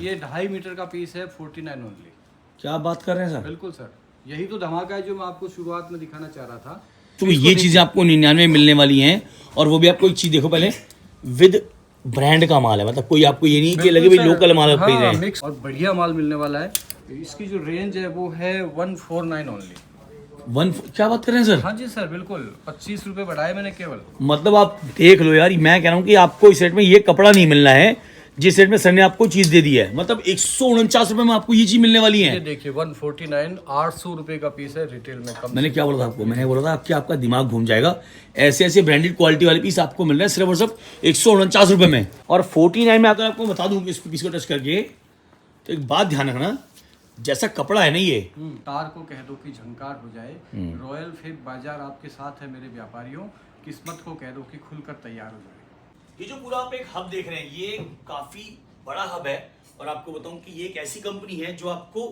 ये 2.5 मीटर का पीस है 49 ओनली। क्या बात कर रहे हैं सर? बिल्कुल सर, यही तो धमाका है जो मैं आपको शुरुआत में दिखाना चाह रहा था। तो ये चीज़ें आपको 99 में मिलने वाली हैं। और वो भी आपको एक चीज़ देखो पहले, विद ब्रांड का माल है, मतलब कोई आपको ये नहीं कि लगे भाई लोकल माल आप खरीद रहे हैं। मिक्स और बढ़िया माल मिलने वाला है। इसकी जो रेंज है वो है 149 ओनली। क्या बात कर रहे हैं सर? हाँ जी सर, बिल्कुल 25 रुपए बढ़ाए मैंने केवल। मतलब आप देख लो यार, मैं कह रहा हूँ कि आपको इस रेट में ये कपड़ा नहीं मिलना है जिस रेट में सर ने आपको चीज दे दी है। मतलब 149 रुपए में आपको ये चीज मिलने वाली है। ये देखिए 149, 800 रुपए का पीस है रिटेल में। कम मैंने क्या बोला था आपको? मैंने बोला था कि आपका दिमाग घूम जाएगा। ऐसे ऐसे ब्रांडेड क्वालिटी वाले पीस आपको मिल रहे हैं सिर्फ और सिर्फ 149 रुपए में। और 49 में अगर आपको बता दूं कि इस पीस को टच करके, तो एक बात ध्यान रखना, जैसा कपड़ा है ना ये, तार को कह दो कि झंकार हो जाए। रॉयल फेब बाजार आपके साथ है मेरे व्यापारियों। किस्मत को कह दो कि खुलकर तैयार हो जाए। ये जो पूरा आप एक हब देख रहे हैं, ये काफी बड़ा हब है। और आपको बताऊं कि ये एक ऐसी कंपनी है जो आपको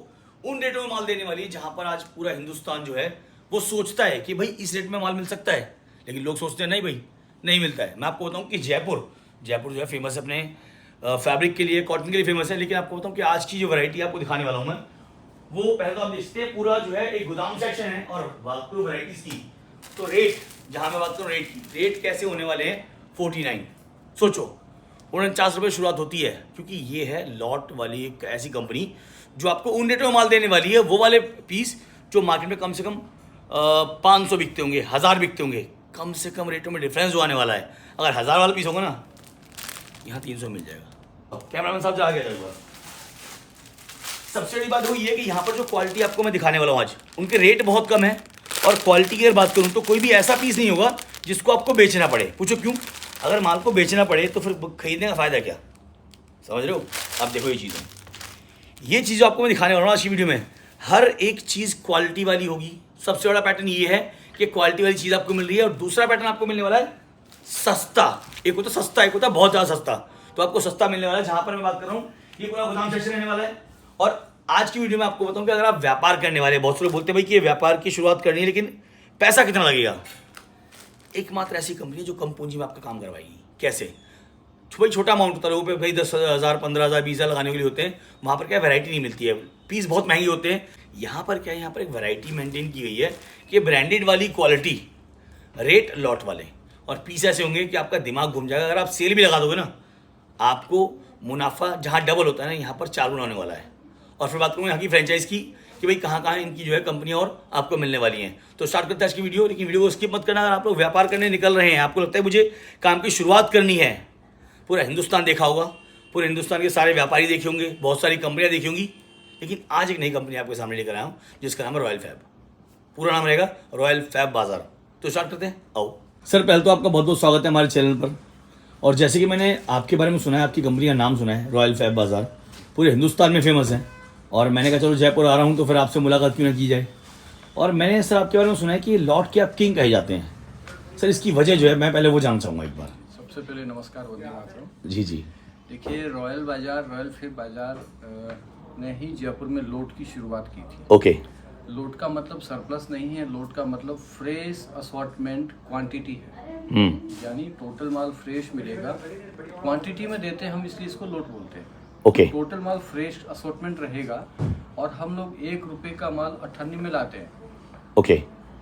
उन रेटों में माल देने वाली है जहां पर आज पूरा हिंदुस्तान जो है वो सोचता है कि भाई इस रेट में माल मिल सकता है, लेकिन लोग सोचते हैं नहीं भाई नहीं मिलता है। मैं आपको बताऊं कि जयपुर जो है फेमस है अपने फैब्रिक के लिए, कॉटन के लिए फेमस है। लेकिन आपको बताऊं कि आज की जो वैरायटी आपको दिखाने वाला हूं मैं, वो पहले तो आप देखते हैं पूरा जो है एक गोदाम सेक्शन है। और बात करूं वैराइटीज की, तो रेट, जहां मैं बात करूं रेट की, रेट कैसे होने वाले हैं 49। सोचो 49 रुपये शुरुआत होती है, क्योंकि ये है लॉट वाली एक ऐसी कंपनी जो आपको उन रेटों में माल देने वाली है। वो वाले पीस जो मार्केट में कम से कम 500 बिकते होंगे, 1000 बिकते होंगे, कम से कम रेटों में डिफरेंस जो आने वाला है। अगर 1000 वाला पीस होगा ना, यहाँ 300 मिल जाएगा। कैमरामैन साहब जा गया जाएगा। सबसे बड़ी बात वो ये है कि यहाँ पर जो क्वालिटी आपको मैं दिखाने वाला हूँ आज, उनके रेट बहुत कम है। और क्वालिटी की अगर बात करूँ तो कोई भी ऐसा पीस नहीं होगा जिसको आपको बेचना पड़े। पूछो क्यों? अगर माल को बेचना पड़े तो फिर खरीदने का फायदा क्या? समझ रहे हो? आप देखो ये चीज़ें, ये चीज़ आपको मैं दिखाने वाला हूँ आज की वीडियो में, हर एक चीज़ क्वालिटी वाली होगी। सबसे बड़ा पैटर्न ये है कि क्वालिटी वाली चीज़ आपको मिल रही है। और दूसरा पैटर्न आपको मिलने वाला है सस्ता। एक होता सस्ता, एक होता बहुत ज़्यादा सस्ता। तो आपको सस्ता मिलने वाला है। जहाँ पर मैं बात कर रहा हूँ, ये पूरा गोदाम सेक्शन रहने वाला है। और आज की वीडियो में आपको बताऊं कि अगर आप व्यापार करने वाले, बहुत से लोग बोलते हैं भाई कि ये व्यापार की शुरुआत करनी है लेकिन पैसा कितना लगेगा, एकमात्र ऐसी कंपनी है जो कम पूंजी में आपका काम करवाएगी। कैसे? भाई छोटा अमाउंट होता है, लोगों पे भाई 10,000, 15,000, 20,000 लगाने के लिए होते हैं। वहाँ पर क्या वैरायटी नहीं मिलती है, पीस बहुत महंगे होते हैं। यहाँ पर क्या है, यहाँ पर एक वैरायटी मेंटेन की गई है कि ब्रांडेड वाली क्वालिटी, रेट लॉट वाले, और पीस ऐसे होंगे कि आपका दिमाग घूम जाएगा। अगर आप सेल भी लगा दोगे ना, आपको मुनाफा जहाँ डबल होता है ना, यहाँ पर 4 गुना होने वाला है। और फिर बात करूँ यहाँ की फ्रेंचाइज की कि भाई कहाँ कहाँ इनकी जो है कंपनियाँ और आपको मिलने वाली हैं। तो स्टार्ट करते हैं आज की वीडियो। लेकिन वीडियो को स्किप मत करना। अगर आप लोग व्यापार करने निकल रहे हैं, आपको लगता है मुझे काम की शुरुआत करनी है, पूरा हिंदुस्तान देखा होगा, पूरे हिंदुस्तान के सारे व्यापारी देखे होंगे, बहुत सारी कंपनियाँ देखी होंगी, लेकिन आज एक नई कंपनी आपके सामने लेकर आया हूँ जिसका नाम है रॉयल फैब। पूरा नाम रहेगा रॉयल फैब बाजार। तो स्टार्ट करते हैं, आओ। सर पहले तो आपका बहुत बहुत स्वागत है हमारे चैनल पर। और जैसे कि मैंने आपके बारे में सुना है, आपकी कंपनी का नाम सुना है, रॉयल फैब बाजार पूरे हिंदुस्तान में फेमस है। और मैंने कहा चलो जयपुर आ रहा हूँ तो फिर आपसे मुलाकात क्यों ना की जाए। और मैंने सर आपके बारे में सुना है कि लॉट के आप किंग कहे जाते हैं। सर इसकी वजह जो है मैं पहले वो जानना चाहूँगा एक बार। सबसे पहले नमस्कार, वंदे मातरम। जी जी। देखिए, रॉयल बाजार, रॉयल फेब बाजार ने ही जयपुर में लोट की शुरुआत की थी। ओके। लोट का मतलब सरप्लस नहीं है, लोट का मतलब फ्रेश असॉर्टमेंट क्वांटिटी है। यानी टोटल माल फ्रेश मिलेगा, क्वांटिटी में देते हैं हम, इसलिए इसको लोट बोलते हैं। ओके। टोटल माल फ्रेश असॉर्टमेंट रहेगा। और हम लोग 1 रुपये का माल 98 में लाते हैं। ओके।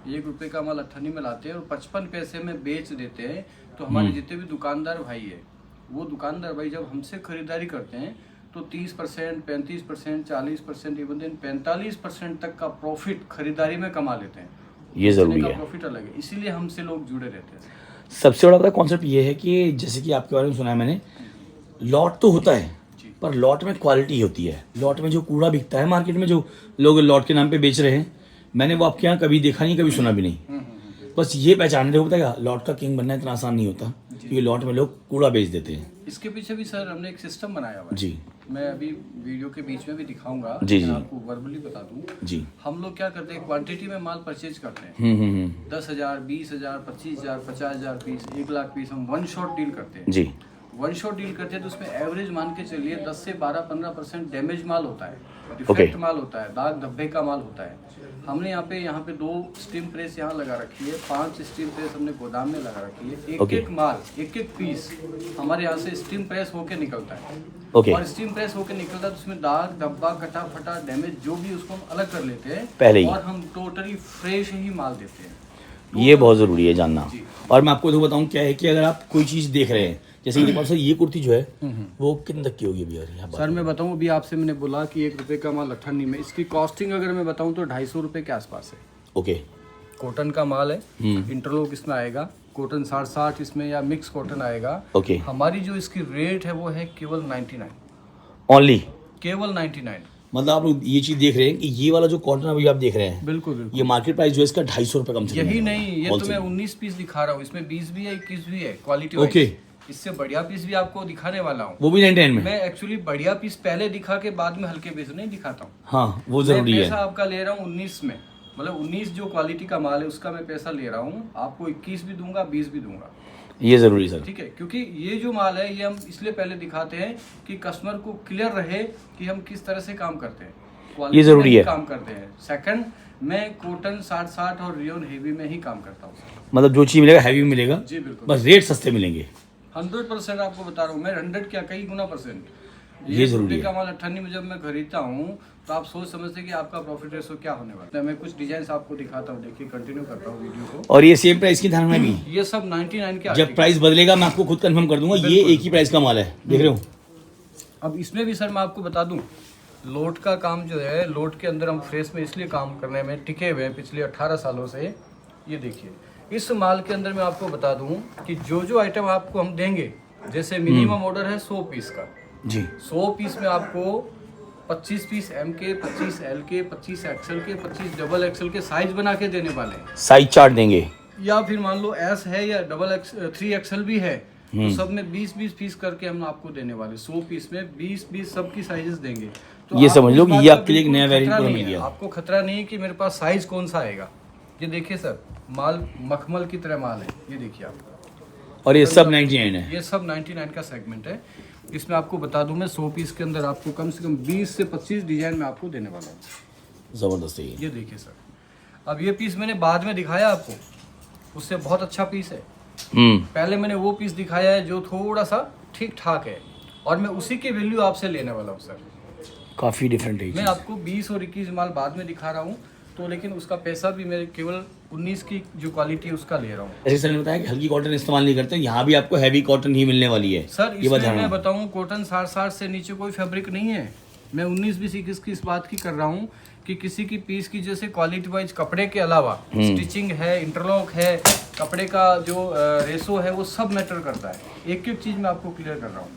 1 रुपये का माल 98 में लाते हैं और 55 पैसे में बेच देते हैं। तो हमारे जितने भी दुकानदार भाई है, वो दुकानदार भाई जब हमसे खरीदारी करते हैं तो 30%, 35%, 40%, इवन देन 45% तक का प्रॉफिट खरीदारी में कमा लेते हैं। ये जरूरी है, प्रॉफिट अलग है, इसीलिए हमसे लोग जुड़े रहते हैं। सबसे बड़ा कॉन्सेप्ट ये है कि जैसे कि आपके बारे में सुना है मैंने, लॉट तो होता है पर लॉट में क्वालिटी होती है। लॉट में जो कूड़ा बिकता है मार्केट में, जो लोग लॉट के नाम पे बेच रहे हैं, मैंने वो आपके यहाँ कभी देखा नहीं, कभी सुना भी नहीं। बस ये पहचानने देखो, पता है लॉट का किंग बनना इतना आसान नहीं होता, क्योंकि लॉट में लोग कूड़ा बेच देते हैं। इसके पीछे भी सर हमने एक सिस्टम बनाया हुआ है जी। मैं अभी वीडियो के बीच में भी दिखाऊंगा। जी जी। आपको वर्बली बता दूं जी। हम लोग क्या करते हैं, क्वांटिटी में माल परचेज करते हैं। 10,000, 20,000, 25,000, 50,000 पीस, 1 लाख पीस हम वन शॉट डील करते हैं। जी। वन शॉट डील करते हैं तो उसमें एवरेज मान के चलिए 10 से 12-15% डैमेज माल होता है, डिफेक्ट माल होता है, दाग धब्बे का माल होता है। हमने यहाँ पे 2 स्टीम प्रेस यहाँ लगा रखी है, 5 स्टीम प्रेस हमने गोदाम में लगा रखी है। एक माल, एक पीस हमारे यहाँ से स्टीम प्रेस होके निकलता है। और स्टीम प्रेस होके निकलता है तो उसमें दाग धब्बा कटा फटा डैमेज जो भी उसको हम अलग कर लेते हैं पहले ही, और हम टोटली फ्रेश ही माल देते हैं। ये बहुत ज़रूरी है जानना। और मैं आपको तो बताऊँ क्या है कि अगर आप कोई चीज़ देख रहे हैं, जैसे कि सर ये कुर्ती जो है वो कितने तक की होगी भैया? सर मैं बताऊं, अभी आपसे मैंने बोला कि 1 रुपये का माल अठन्नी में, इसकी कॉस्टिंग अगर मैं बताऊं तो 250 रुपये के आसपास है। ओके, कॉटन का माल है, इंटरलॉक इसमें आएगा, कॉटन 60-60 इसमें या मिक्स कॉटन आएगा। ओके, हमारी जो इसकी रेट है वो है केवल 99 ओनली, केवल 99। मतलब आप लोग ये चीज़ देख रहे हैं कि ये वाला जो कॉटन अभी आप देख रहे हैं, बिल्कुल बिल्कुल, ये मार्केट प्राइस जो है इसका 250 रुपये कम से कम। यही नहीं, ये तो मैं 19 पीस दिखा रहा हूँ, इसमें 20 भी है 21 भी है क्वालिटी वाइज। ओके, इससे बढ़िया पीस भी आपको दिखाने वाला हूँ, वो भी 99 में। मैं एक्चुअली बढ़िया पीस पहले दिखा के बाद में हल्के पीस नहीं दिखाता हूँ। हाँ, वो जरूरी है। पैसा आपका ले रहा हूँ 19 में, मतलब 19 जो क्वालिटी का माल है उसका मैं पैसा ले रहा हूँ, आपको 21 भी दूंगा 20 भी दूंगा, ये जरूरी सर। ठीक है। क्योंकि ये जो माल है ये हम इसलिए पहले दिखाते हैं कि कस्टमर को क्लियर रहे कि हम किस तरह से काम करते हैं, ये जरूरी है, काम करते हैं। सेकंड, मैं कॉटन 60-60 और रियोन हेवी में ही काम करता हूँ, मतलब जो चीज़ मिलेगा हैवी मिलेगा जी बिल्कुल, बस रेट सस्ते मिलेंगे। 100% आपको बता रहा हूँ मैं, 100 क्या कई गुना %। ये जरूरी है। का माल 98 में जब मैं खरीदता हूँ तो आप सोच समझते कि आपका प्रॉफिट रेशो क्या होने वाला है। मैं कुछ डिजाइन आपको दिखाता हूँ, देखिए कंटिन्यू करता हूँ वीडियो को। और ये सेम प्राइस की धारणा में भी, ये सब 99 के जब प्राइस बदलेगा मैं आपको खुद कंफर्म कर दूंगा, ये एक ही प्राइस का माल है, देख रहे हो। अब इसमें भी सर मैं आपको बता दूं, लोट का काम जो है, लोट के अंदर हम फ्रेश में इसलिए काम करने में टिके हुए हैं पिछले 18 सालों से। ये देखिए, इस माल के अंदर मैं आपको बता दूं कि जो आइटम आपको हम देंगे, जैसे मिनिमम ऑर्डर है 100 पीस का जी, 100 पीस में आपको 25 पीस एम के, 25 एल के, 25 एक्सएल के, 25 डबल एक्सएल के साइज बना के देने वाले हैं। साइज चार्ट देंगे, या फिर मान लो एस है या 3 एक्सएल भी है तो सब में 20-20 पीस करके हम आपको देने वाले, 100 पीस में 20-20 सबकी साइजेस देंगे। तो ये समझ लो कि ये आपके लिए एक नया खतरा वेरिएंट नहीं मिल है, गया। आपको खतरा नहीं है कि मेरे पास साइज कौन सा आएगा। ये देखिए सर, माल मखमल की तरह माल है, ये देखिए आप। और ये सब 99 है, ये सब 99 का सेगमेंट है। इसमें आपको बता दूं मैं 100 पीस के अंदर आपको कम से कम 20 से 25 डिजाइन में आपको देने वाला हूँ। जबरदस्त है ये देखिए सर, अब ये पीस मैंने बाद में दिखाया आपको, उससे बहुत अच्छा पीस है। पहले मैंने वो पीस दिखाया है जो थोड़ा सा ठीक ठाक है, और मैं उसी की वैल्यू आपसे लेने वाला हूँ सर। काफ़ी डिफरेंट है। मैं आपको 20 और 21 माल बाद में दिखा रहा हूँ, तो लेकिन उसका पैसा भी मैं केवल 19 की जो क्वालिटी है उसका ले रहा हूँ। ऐसे सर ने बताया कि हल्की कॉटन इस्तेमाल नहीं करते, यहाँ भी आपको हैवी कॉटन ही मिलने वाली है सर। इसमें मैं बताऊँ, कॉटन 60-60 से नीचे कोई फैब्रिक नहीं है। मैं 19-20-21 की इस बात की कर रहा हूँ कि किसी की पीस की जैसे क्वालिटी वाइज कपड़े के अलावा स्टिचिंग है, इंटरलॉक है, कपड़े का जो रेशो है वो सब मैटर करता है। एक एक चीज मैं आपको क्लियर कर रहा हूँ।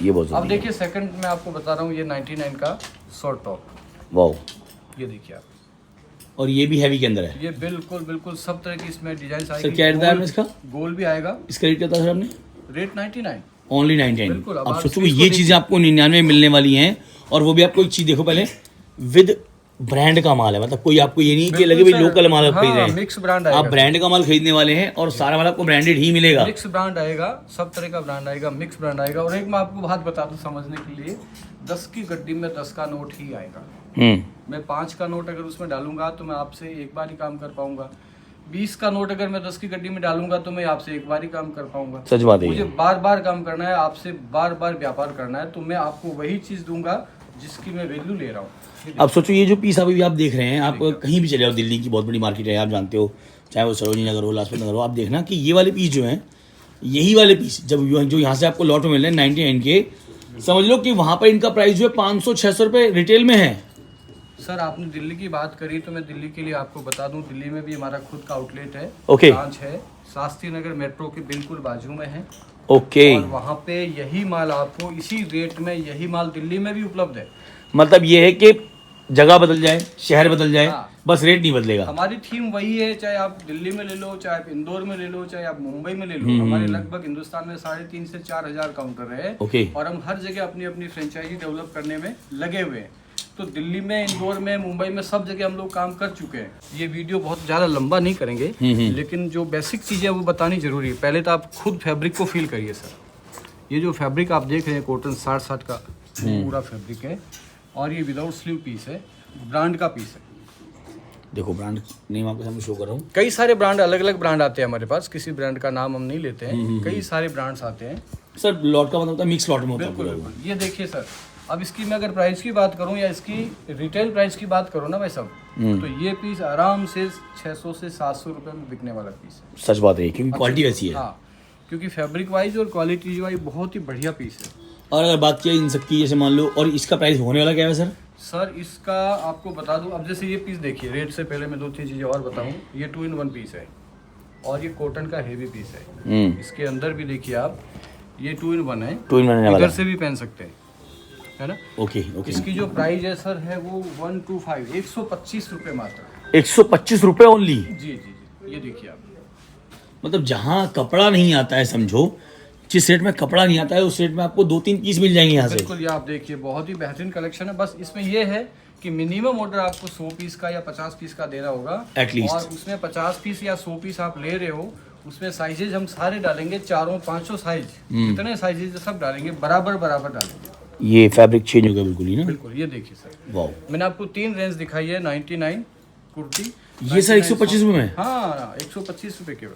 ये बहुत अब देखिए, सेकंड में आपको बता रहा हूँ, ये 99 का शॉर्ट टॉप, वाओ, ये देखिए आप। और ये भी हैवी के अंदर है। ये बिल्कुल बिल्कुल सब तरह की इसमें डिजाइन आएगी। सर क्या रेट है इसका? गोल भी आएगा। इसका रेट क्या था सर आपने? Rate 99, only 99। बिल्कुल। अब सोचो ये चीजें आपको 99 मिलने वाली हैं, और वो भी आपको एक चीज देखो पहले, विद ब्रांड का माल है। मतलब कोई आपको ये नहीं कि लगे भाई लोकल माल आप खरीद रहे हैं, मिक्स ब्रांड आप ब्रांड का माल खरीदने वाले हैं, और सारा माल आपको ब्रांडेड ही मिलेगा। मिक्स ब्रांड आएगा, सब तरह का ब्रांड आएगा, मिक्स ब्रांड आएगा। और एक मैं आपको बात बता दूं समझने के लिए, 10 की गड्डी में 10 का नोट ही आएगा। मैं 5 का नोट अगर उसमें डालूंगा तो मैं आपसे एक बार ही काम कर पाऊंगा। 20 का नोट अगर मैं 10 की गड्डी में डालूंगा तो मैं आपसे एक बार ही काम कर पाऊंगा। सच बात है। मुझे बार बार काम करना है, आपसे बार बार व्यापार करना है, तो मैं आपको वही चीज दूंगा जिसकी मैं वैल्यू ले रहा हूँ। अब सोचो ये जो पीस अभी आप देख रहे हैं, आप कहीं भी चले जाओ, दिल्ली की बहुत बड़ी मार्केट है, आप जानते हो, चाहे वो सरोजनी नगर हो, लाजपत नगर हो, आप देखना कि ये वाले पीस जो हैं, यही वाले पीस जब जो यहाँ से आपको लॉट में मिल रहे हैं 99 के, समझ लो कि वहाँ पर इनका प्राइस जो है 500-600 रुपये रिटेल में है। सर आपने दिल्ली की बात करी तो मैं दिल्ली के लिए आपको बता दूं, दिल्ली में भी हमारा खुद का आउटलेट है, ब्रांच है, शास्त्री नगर मेट्रो के बिल्कुल बाजू में है। और वहाँ पे यही माल आपको इसी रेट में, यही माल दिल्ली में भी उपलब्ध है। मतलब ये है कि जगह बदल जाए, शहर बदल जाए, बस रेट नहीं बदलेगा। हमारी थीम वही है, चाहे आप दिल्ली में ले लो, चाहे आप इंदौर में ले लो, चाहे आप मुंबई में ले लो। हमारे लगभग हिंदुस्तान में 3,500 से 4,000 काउंटर है, और हम हर जगह अपनी अपनी फ्रेंचाइजी डेवलप करने में लगे हुए हैं। तो दिल्ली में, इंदौर में, मुंबई में, सब जगह हम लोग काम कर चुके हैं। ये वीडियो बहुत ज़्यादा लंबा नहीं करेंगे, लेकिन जो बेसिक चीज़ें वो बतानी जरूरी है। पहले तो आप खुद फैब्रिक को फील करिए सर। ये जो फैब्रिक आप देख रहे हैं कॉटन 60 का पूरा फैब्रिक है, और ये विदाउट स्लीव पीस है, ब्रांड का पीस है। देखो ब्रांड नेम आपके सामने शो कर रहा हूँ। कई सारे ब्रांड, अलग अलग ब्रांड आते हैं हमारे पास, किसी ब्रांड का नाम हम नहीं लेते हैं, कई सारे ब्रांड्स आते हैं सर लॉट का मतलब होता है मिक्स लॉट में होता है बिल्कुल पूरा। बिल्कुल। ये देखिए सर, अब इसकी मैं अगर प्राइस की बात करूं या इसकी रिटेल प्राइस की बात करूं ना भाई साहब, तो ये पीस आराम से 600 से 700 रुपए में बिकने वाला पीस है। सच बात है क्योंकि क्वालिटी वैसी है। हाँ, क्योंकि फैब्रिक वाइज और क्वालिटी वाइज बहुत ही बढ़िया पीस है। और अगर बात किया इन सबकी, जैसे मान लो, और इसका प्राइस होने वाला क्या है सर? सर इसका आपको बता दूं, अब जैसे ये पीस देखिए, रेट से पहले मैं 2-3 चीज़ें और बताऊं। ये 2-in-1 पीस है और ये कॉटन का हेवी पीस है। इसके अंदर भी देखिए आप, ये 2-in-1 है, 2-in-1 वाला इधर से भी पहन सकते हैं, है ना। Okay okay. इसकी जो प्राइस है सर है वो 125, 125 रुपये मात्र। 125 रुपये ओनली। जी जी जी, ये देखिए आप। मतलब जहाँ कपड़ा नहीं आता है, समझो जिस रेट में कपड़ा नहीं आता है उस रेट में आपको 2-3 पीस मिल जाएंगे यहाँ से। बिल्कुल, ये आप देखिए बहुत ही बेहतरीन कलेक्शन है। बस इसमें ये है कि मिनिमम ऑर्डर आपको 100 पीस का या 50 पीस का देना होगा At least। और उसमें 50 पीस या 100 पीस आप ले रहे हो, उसमें साइजेज हम सारे डालेंगे, 400-500 साइज, जितने साइजेज सब डालेंगे, बराबर बराबर डालेंगे। ये फैब्रिक चेंज हो गया बिल्कुल ही ना। बिल्कुल, ये देखिए सर, वाओ। मैंने आपको 3 रेंज दिखाई है। 99 कुर्ती, ये सर 125 रुपये में? हाँ, 125 रुपये केवल।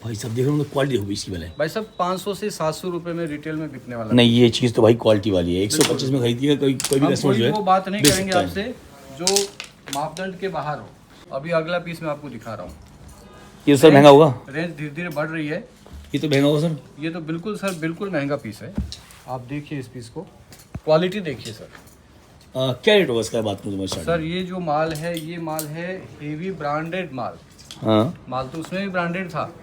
भाई सब देख रहे हो, क्वालिटी होगी इसकी पहले। भाई साहब 500 से 700 रुपए में रिटेल में बिकने वाला। नहीं, ये चीज़ तो भाई क्वालिटी वाली है। 125 में खरीदिएगा, कोई भी हम कस्टमर जो है वो बात नहीं बेच करेंगे सकता है। आपसे जो मापदंड के बाहर हो। अभी अगला पीस मैं आपको दिखा रहा हूँ। ये सर महंगा होगा? रेंज धीरे धीरे बढ़ रही है। ये तो महंगा होगा सर। ये तो बिल्कुल सर, बिल्कुल महंगा पीस है। आप देखिए इस पीस को, क्वालिटी देखिए सर। क्या रेट होगा इसका? बात करूँ सर ये जो माल है, ये माल है हेवी ब्रांडेड माल। हाँ, माल तो उसमें भी ब्रांडेड था,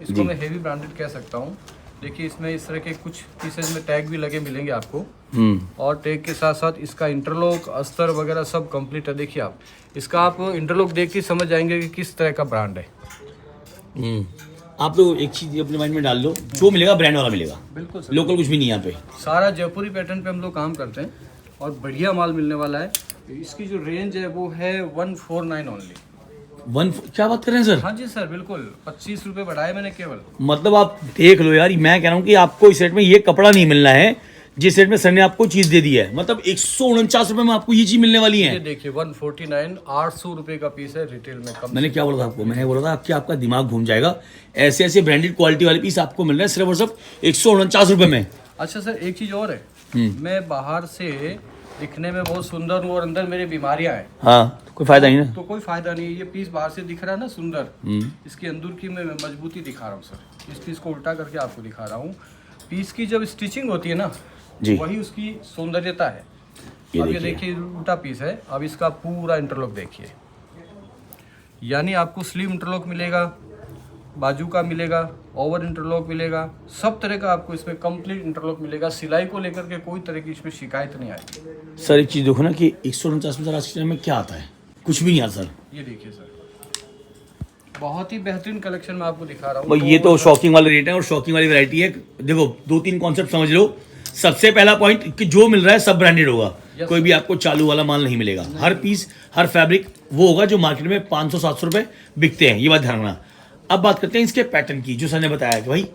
इसको मैं हेवी ब्रांडेड कह सकता हूँ। देखिए इसमें इस तरह के कुछ पीसेज में टैग भी लगे मिलेंगे आपको, और टैग के साथ साथ इसका इंटरलॉक, अस्तर वगैरह सब कंप्लीट है। देखिए आप इसका, आप इंटरलॉक देख के समझ जाएंगे कि किस तरह का ब्रांड है। आप लोग एक चीज़ अपने माइंड में डाल लो, जो मिलेगा ब्रांड वाला मिलेगा, बिल्कुल सर, लोकल कुछ भी नहीं यहाँ पे। सारा जयपुरी पैटर्न पे हम लोग काम करते हैं और बढ़िया माल मिलने वाला है। इसकी जो रेंज है वो है 149 ओनली। क्या बात कर रहे हैं सर? हाँ जी सर, बिल्कुल 25 रुपये बढ़ाए मैंने केवल। मतलब आप देख लो यार, मैं कह रहा हूँ कि आपको इस रेट में ये कपड़ा नहीं मिलना है जिस रेट में सर ने आपको चीज दे दी है। मतलब 149 रुपए में आपको ये चीज मिलने वाली है। ये देखिए 149, 800 रुपये का पीस है रिटेल में। कम मैंने क्या बोला था आपको? मैंने बोला था कि आपका दिमाग घूम जाएगा, ऐसे ऐसे ब्रांडेड क्वालिटी वाले पीस आपको मिल रहे हैं सिर्फ और सिर्फ 149 रुपए में। अच्छा सर, एक चीज और है, मैं बाहर से दिखने में बहुत सुंदर हूँ और अंदर मेरी बीमारियां हैं। हाँ, तो कोई फायदा नहीं ना। तो कोई फायदा नहीं है। ये पीस बाहर से दिख रहा है ना सुंदर, इसके अंदर की मैं मजबूती दिखा रहा हूँ सर। इस पीस को उल्टा करके आपको दिखा रहा हूँ। पीस की जब स्टिचिंग होती है ना जी, वही उसकी सौंदर्यता है। अब ये देखिए उल्टा पीस है। अब इसका पूरा इंटरलॉक देखिए, यानी आपको स्लीव इंटरलॉक मिलेगा, बाजू का मिलेगा, ओवर इंटरलॉक मिलेगा, सब तरह का आपको इसमें कंप्लीट इंटरलॉक मिलेगा। सिलाई को लेकर के कोई तरह की इसमें शिकायत नहीं आएगी। सर एक चीज देखो ना कि 149 में आज के टाइम में क्या आता है, कुछ भी नहीं आता सर। ये देखिए सर, बहुत ही बेहतरीन कलेक्शन मैं आपको दिखा रहा भाई हूँ। ये तो शॉकिंग वाले रेट है और शॉकिंग वाली वैरायटी है। देखो 2-3 कॉन्सेप्ट समझ लो। सबसे पहला पॉइंट कि जो मिल रहा है सब ब्रांडेड होगा, कोई भी आपको चालू वाला माल नहीं मिलेगा। हर पीस, हर फैब्रिक वो होगा जो मार्केट में 500-700 रुपए बिकते हैं, ये बात ध्यान रखना। अब बात करते हैं इसके पैटर्न की, जो सर ने बताया कि भाई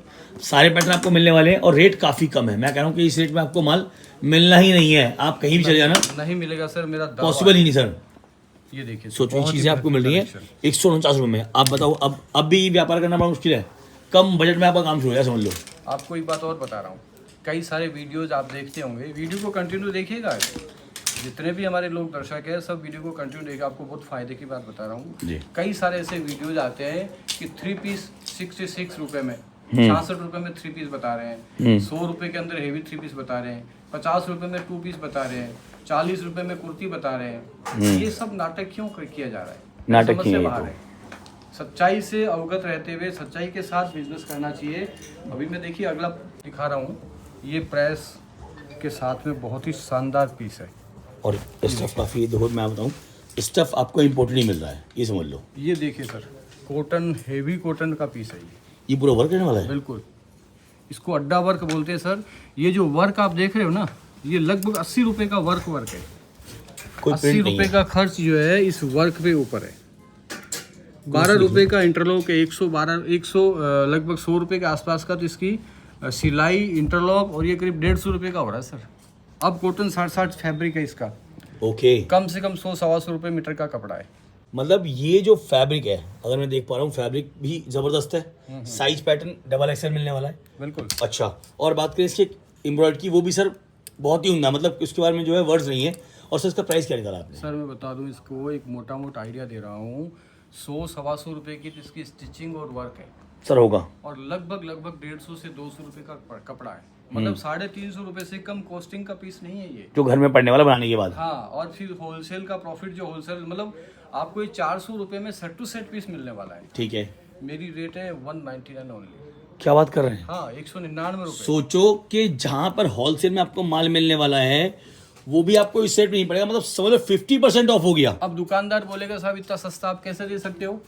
सारे पैटर्न आपको मिलने वाले हैं और रेट काफी कम है। मैं कह रहा हूँ कि इस रेट में आपको माल मिलना ही नहीं है, आप कहीं भी चले जाना नहीं मिलेगा सर, मेरा दावा पॉसिबल ही नहीं सर। है। ये देखिए सोचो बहुत ही चीजें आपको मिल रही है बेहतरीन 149 रुपए में। आप बताओ, अब भी व्यापार करना बड़ा मुश्किल है। कम बजट में आपका काम शुरू है, समझ लो। collection। आपको एक बात और बता रहा हूँ, कई सारे वीडियोज आप देखते होंगे, वीडियो को कंटिन्यू देखिएगा। जितने भी हमारे लोग दर्शक हैं सब वीडियो को कंटिन्यू देखिए, आपको बहुत फायदे की बात बता रहा जी। हूँ। कई सारे ऐसे वीडियोज आते हैं कि 3 पीस 66 रुपए में, 66 रुपए में 3 पीस बता रहे हैं, 100 रुपए के अंदर हेवी 3 पीस बता रहे हैं, 50 रुपए में 2 पीस बता रहे हैं, 40 रुपए में कुर्ती बता रहे हैं। ये सब नाटक क्यों किया जा रहा है? नाटक समझ ही से है ये बाहर तो। है। सच्चाई से अवगत रहते हुए सच्चाई के साथ बिजनेस करना चाहिए। अभी मैं देखिए अगला दिखा रहा हूँ, ये प्रेस के साथ में बहुत ही शानदार पीस है। और स्टफ काफी, देखो मैं बताऊं, स्टफ आपको इम्पोर्टेंट ही मिल रहा है, ये समझ लो। ये देखिए सर, कॉटन, हेवी कॉटन का पीस है ये पूरा वर्क करने वाला है। बिल्कुल, इसको अड्डा वर्क बोलते हैं सर। ये जो वर्क आप देख रहे हो ना, ये लगभग 80 रुपए का वर्क है। कोई 80 प्रिंट नहीं रुपए है। का खर्च जो है इस वर्क पे ऊपर है। 12 रुपए का इंटरलॉक है, 112 लगभग 100 रुपए के आसपास का। तो इसकी सिलाई इंटरलॉक और ये करीब 150 रुपये का हो रहा है सर। अब कॉटन 60 फैब्रिक है इसका, ओके। कम से कम 100-125 रुपये मीटर का कपड़ा है। मतलब ये जो फैब्रिक है, अगर मैं देख पा रहा हूँ, फैब्रिक भी जबरदस्त है। साइज पैटर्न डबल एक्सएल मिलने वाला है। बिल्कुल। अच्छा, और बात करें इसके एम्ब्रॉयडरी की, वो भी सर बहुत ही उम्दा, मतलब उसके बारे में जो है वर्ड्स नहीं है। और सर इसका प्राइस क्या निकाला आपने? सर मैं बता दूं इसको, एक मोटा मोटा आइडिया दे रहा हूँ, 100-125 रुपये की तो इसकी स्टिचिंग और वर्क है सर होगा, और लगभग 150 से 200 रुपये का कपड़ा है। मतलब 350 रुपये से कम कॉस्टिंग का पीस नहीं है ये, जो घर में पड़ने वाला बनाने के बाद। हाँ, और फिर होलसेल का प्रॉफिट जो होलसेल, मतलब आपको ये 400 रुपये में सेट टू सेट पीस मिलने वाला है। ठीक है, मेरी रेट है 199 ओनली। क्या बात कर रहे हैं? हाँ, 199 रुपये। सोचो कि जहां पर होलसेल में आपको माल मिलने वाला है, वो भी आपको इस रेट में नहीं पड़ेगा, मतलब समझ लो 50% ऑफ हो गया। अब दुकानदार बोलेगा साहब इतना सस्ता आप कैसे दे सकते हो?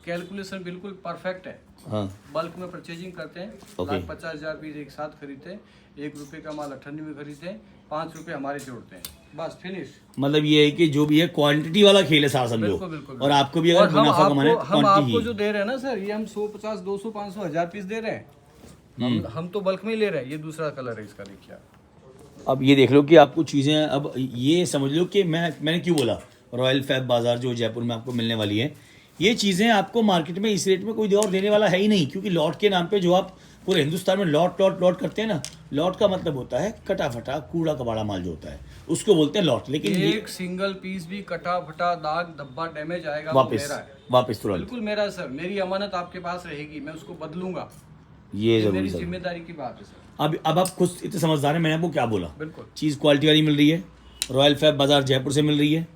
कैलकुलेशन बिल्कुल परफेक्ट है। हाँ, बल्क में परचेजिंग करते हैं, Okay. 50,000 पीस एक साथ खरीदते हैं, 1 रुपये का माल 98 में खरीदते हैं, 5 रुपये हमारे जोड़ते हैं, बस फिनिश। मतलब ये है कि जो भी है क्वांटिटी वाला खेल है सारा, समझो। बिल्कुल बिल्कुल। और आपको भी और अगर मुनाफा कमाना है, हम क्वांटिटी आपको ही। जो दे रहे हैं ना सर, ये हम 100, 50, 200, 500, 1000 पीस दे रहे हैं। हम तो बल्क में ही ले रहे हैं। ये दूसरा कलर है इसका, देखिए आप। अब ये देख लो कि आपको चीज़ें, अब ये समझ लो कि मैंने क्यों बोला रॉयल फैब बाजार जो जयपुर में आपको मिलने वाली है, ये चीज़ें आपको मार्केट में इस रेट में कोई और देने वाला है ही नहीं। क्योंकि लॉट के नाम पे जो आप पूरे हिंदुस्तान में लॉट करते हैं ना, लॉट का मतलब होता है कटा फटा कूड़ा कबाड़ा माल जो होता है, उसको बोलते हैं लॉट। लेकिन ये एक सिंगल पीस भी कटा फटा दाग धब्बा डैमेज आएगा वो मेरा है, वापस तुरंत, बिल्कुल मेरा है सर। मेरी अमानत आपके पास रहेगी, मैं उसको बदलूंगा, ये मेरी जरूरी सर। जिम्मेदारी की बात है सर। अब आप खुद इतने समझदार हैं, मैंने आपको क्या बोला, बिल्कुल। चीज़ क्वालिटी वाली मिल रही है, रॉयल फैब बाजार जयपुर से मिल रही है।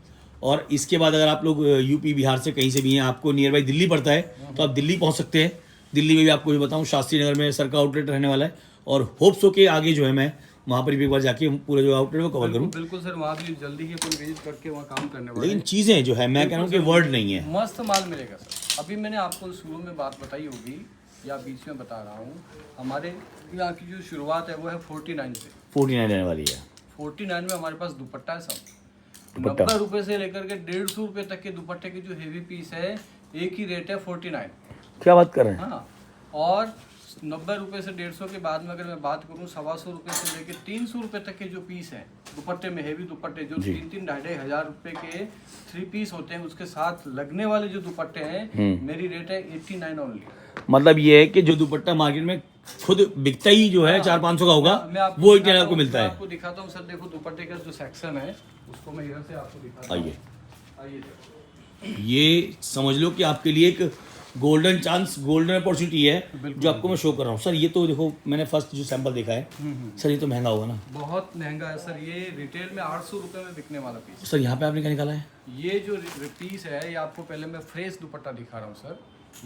और इसके बाद अगर आप लोग यूपी बिहार से कहीं से भी हैं, आपको नियर बाई दिल्ली पड़ता है, तो आप दिल्ली पहुंच सकते हैं। दिल्ली में भी आपको जो बताऊं, शास्त्री नगर में सर का आउटलेट रहने वाला है, और होप्स हो के आगे जो है मैं वहाँ पर भी एक बार जाके पूरा जो आउटलेट वो कवर करूँ। बिल्कुल सर, वहाँ भी जल्दी ही कोई विजिट करके वहाँ काम करने वाले लेकिन हैं। चीज़ें जो है, मैं कह रहा हूँ कि वर्ड नहीं है, मस्त माल मिलेगा सर। अभी मैंने आपको शुरू में बात बताई होगी या बीच में बता रहा हूँ, हमारे यहाँ की जो शुरुआत है वो है 49 से। 49 रहने वाली है। 49 में हमारे पास दुपट्टा है सब। दुपट्टा। 90 रुपये से लेकर के 150 रुपये तक के दुपट्टे की जो हेवी पीस है, एक ही रेट है 49। क्या बात कर रहे हैं? हाँ, और 90 रुपये से 150 के बाद में अगर मैं बात करूँ, 125 रुपये से लेकर 300 रुपये तक के जो पीस हैं दुपट्टे में, हेवी दुपट्टे जो 3-3, 2,500 हजार रुपये के 3 पीस होते हैं, उसके साथ लगने वाले जो दुपट्टे हैं, मेरी रेट है 89 ओनली। मतलब ये है कि जो दुपट्टा मार्केट में खुद बिकता ही जो है 400-500 का होगा, वो एक टेलर को मिलता है। आपको दिखाता हूँ सर, देखो दुपट्टे का जो सेक्शन है उसको मैं इधर से आपको दिखाता हूँ। आइए, आइए देखो। ये समझ लो कि आपके लिए एक गोल्डन चांस, गोल्डन अपॉर्चुनिटी है जो आपको मैं शो कर रहा हूँ। सर ये तो देखो, मैंने फर्स्ट जो सैंपल देखा है, सर ये तो महंगा होगा ना? बहुत महंगा है सर, ये रिटेल में 800 रुपये में बिकने वाला पीस। सर यहाँ पे आपने क्या निकाला है? ये जो पीस है, ये आपको पहले मैं फ्रेश दुपट्टा दिखा रहा हूँ सर।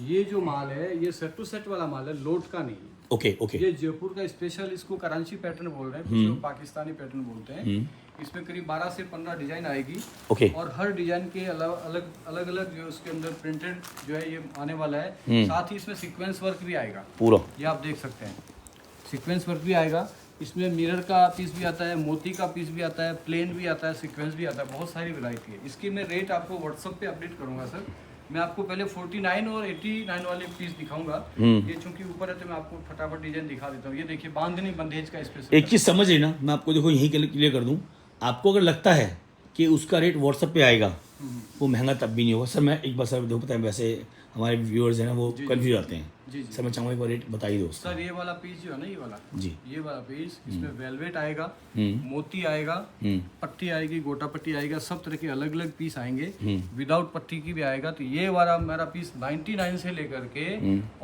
ये जो माल है, ये सेट टू सेट वाला माल है, लोट का नहीं। Okay okay. ये जयपुर का स्पेशल, इसको कराची पैटर्न बोल रहे हैं, कुछ लोग पाकिस्तानी पैटर्न बोलते हैं। इसमें करीब 12 से 15 डिजाइन आएगी, ओके। और हर डिजाइन के अलग अलग जो उसके अंदर प्रिंटेड जो है ये आने वाला है। साथ ही इसमें सीक्वेंस वर्क भी आएगा पूरा, ये आप देख सकते हैं, सीक्वेंस वर्क भी आएगा। इसमें मिरर का पीस भी आता है, मोती का पीस भी आता है, प्लेन भी आता है, सीक्वेंस भी आता है, बहुत सारी वैरायटी है। इसकी मैं रेट आपको व्हाट्सएप पे अपडेट करूंगा सर। मैं आपको पहले 49 और 89 वाले पीस दिखाऊंगा। ये चूंकि ऊपर है तो मैं आपको फटाफट डिजाइन दिखा देता हूँ। ये देखिए, बांधनी बंदेज का स्पेशल। एक चीज़ समझ लेना, मैं आपको देखो यही क्लियर कर दूँ। आपको अगर लगता है कि उसका रेट व्हाट्सएप पे आएगा, वो महंगा तब भी नहीं होगा। सर मैं एक बार, सर देखो पता है वैसे हमारे व्यूअर्स हैं ना, वो कंफ्यूज आते हैं। जी सर मैं चाहूँगा एक बार रेट बताइए दो सर। ये वाला पीस जो है ना, ये वाला जी, ये वाला पीस, इसमें वेलवेट आएगा, मोती आएगा, पट्टी आएगी, गोटा पट्टी आएगा, सब तरह के अलग अलग पीस आएंगे। विदाउट पट्टी की भी आएगा। तो ये वाला मेरा पीस 99 से लेकर के